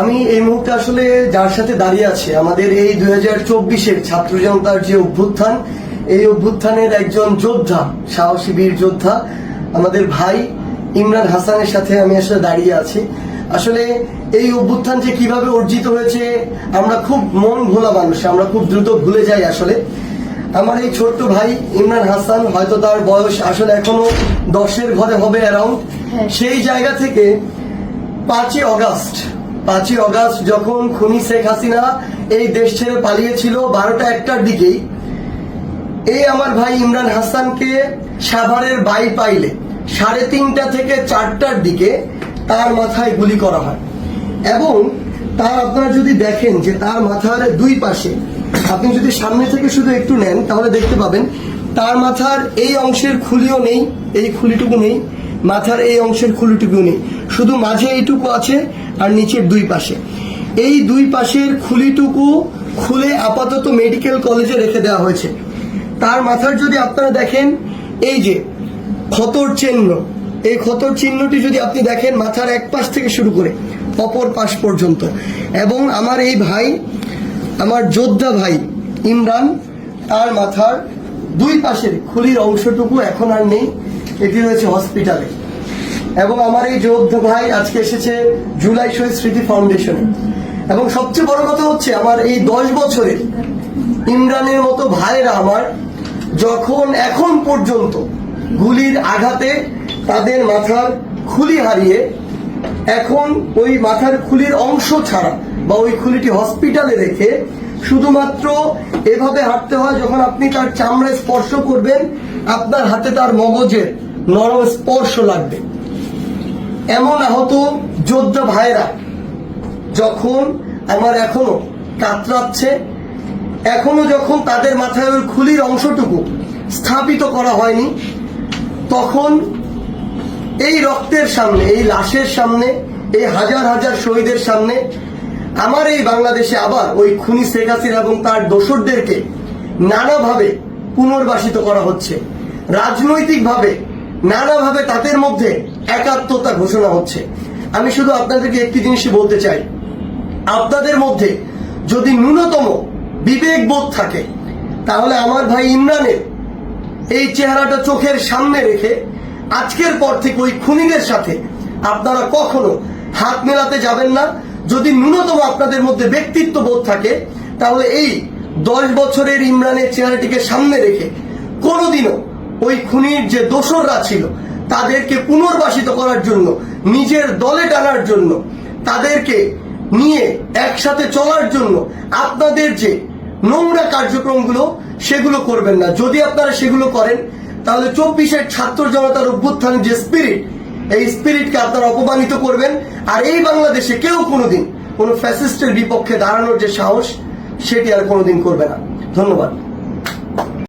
আমি এই মুহূর্তে আসলে যার সাথে দাঁড়িয়ে আছি আমাদের এই 2024-এর ছাত্র জনতার যে অভ্যুত্থান, এই অভ্যুত্থানের একজন যোদ্ধা, সাহসী বীর যোদ্ধা আমাদের ভাই ইমরান হাসানের সাথে আমি আসলে দাঁড়িয়ে আছি। আসলে এই অভ্যুত্থান যে কিভাবে অর্জিত হয়েছে আমরা খুব মন ভোলা মানুষ, আমরা খুব দ্রুত ভুলে যাই। আসলে আমার এই ছোট্ট ভাই ইমরান হাসান, হয়তো তার বয়স আসলে এখনো 10-এর ঘরে হবে অ্যারাউন্ড, সেই জায়গা থেকে 5ই অগাস্ট যখন খুনি শেখ হাসিনা এই দেশ ছেড়ে পালিয়েছিল 12টা 1টার দিকেই, এই আমার ভাই ইমরান হাসানকে সাভারের বাইপাইলে 3:30 থেকে 4টার দিকে তার মাথায় গুলি করা হয়। এবং তার আপনারা যদি দেখেন যে তার মাথার দুই পাশে, আপনি যদি সামনে থেকে শুধু একটু নেন তাহলে দেখতে পাবেন তার মাথার এই অংশের খুলিও নেই, এই খুলিটুকু নেই, মাথার এই অংশের খুলিটুকু নেই, শুধু মাঝে এইটুকু আছে আর নিচের দুই পাশে। এই দুই পাশের খুলিটুকু খুলে আপাতত মেডিকেল কলেজে রেখে দেওয়া হয়েছে। তার মাথার যদি আপনারা দেখেন এই যে ক্ষতর চিহ্ন, এই ক্ষতর চিহ্নটি যদি আপনি দেখেন মাথার এক পাশ থেকে শুরু করে অপর পাশ পর্যন্ত। এবং আমার এই ভাই, আমার যোদ্ধা ভাই ইমরান, তার মাথার দুই পাশের খুলির অংশটুকু এখন আর নেই, এটি রয়েছে হসপিটালে। এবং আমার এই যোদ্ধা ভাই আজকে এসেছে জুলাই শহীদ স্মৃতি ফাউন্ডেশনে। এবং সবচেয়ে বড় কথা হচ্ছে আমার এই 10 বছরের ইমরানের মতো ভাইরা আমার যখন এখন পর্যন্ত গুলির আঘাতে তাদের মাথার খুলি হারিয়ে এখন ওই মাথার খুলির অংশ ছাড়া বা ওই খুলিটি হসপিটালে রেখে শুধুমাত্র এভাবে হাঁটতে হয়, যখন আপনি তার চামড়ায় স্পর্শ করবেন আপনার হাতে তার মগজের নরম স্পর্শ লাগবে। এমন আহত যোদ্ধা ভাইরা যখন আমার এখনো কাতরাচ্ছে, এখনো যখন তাদের মাথায় ওই খুলির অংশটুকু স্থাপিত করা হয়নি, তখন এই রক্তের সামনে, এই লাশের সামনে, এই হাজার হাজার শহীদের সামনে আমার এই বাংলাদেশে আবার ওই খুনি শেখ হাসিনা এবং তার দোসরদেরকে নানাভাবে পুনর্বাসিত করা হচ্ছে, রাজনৈতিকভাবে নানাভাবে তাদের মধ্যে একাত্মতা ঘোষণা হচ্ছে। আমি শুধু আপনাদেরকে একটি জিনিসই বলতে চাই, আপনাদের মধ্যে যদি ন্যূনতম বিবেকবোধ থাকে তাহলে আমার ভাই ইমরানের এই চেহারাটা চোখের সামনে রেখে আজকের পর থেকে ওই খুনিদের সাথে আপনারা কখনো হাত মেলাতে যাবেন না। যদি ন্যূনতম আপনাদের মধ্যে ব্যক্তিত্ব বোধ থাকে তাহলে এই 10 বছরের ইমরানের চেহারাটিকে সামনে রেখে কোনোদিনও ওই খুনির যে দোসররা ছিল তাদেরকে পুনর্বাসিত করার জন্য, নিজের দলে টানার জন্য, তাদেরকে নিয়ে একসাথে চলার জন্য আপনাদের যে নোংরা কার্যক্রমগুলো সেগুলো করবেন না। যদি আপনারা সেগুলো করেন তাহলে 24-এর ছাত্র জনতার অভ্যুত্থানের যে স্পিরিট, এই স্পিরিটকে আপনারা অপমানিত করবেন। আর এই বাংলাদেশে কেউ কোনোদিন কোনো ফ্যাসিস্টের বিপক্ষে দাঁড়ানোর যে সাহস সেটি আর কোনোদিন করবে না। ধন্যবাদ।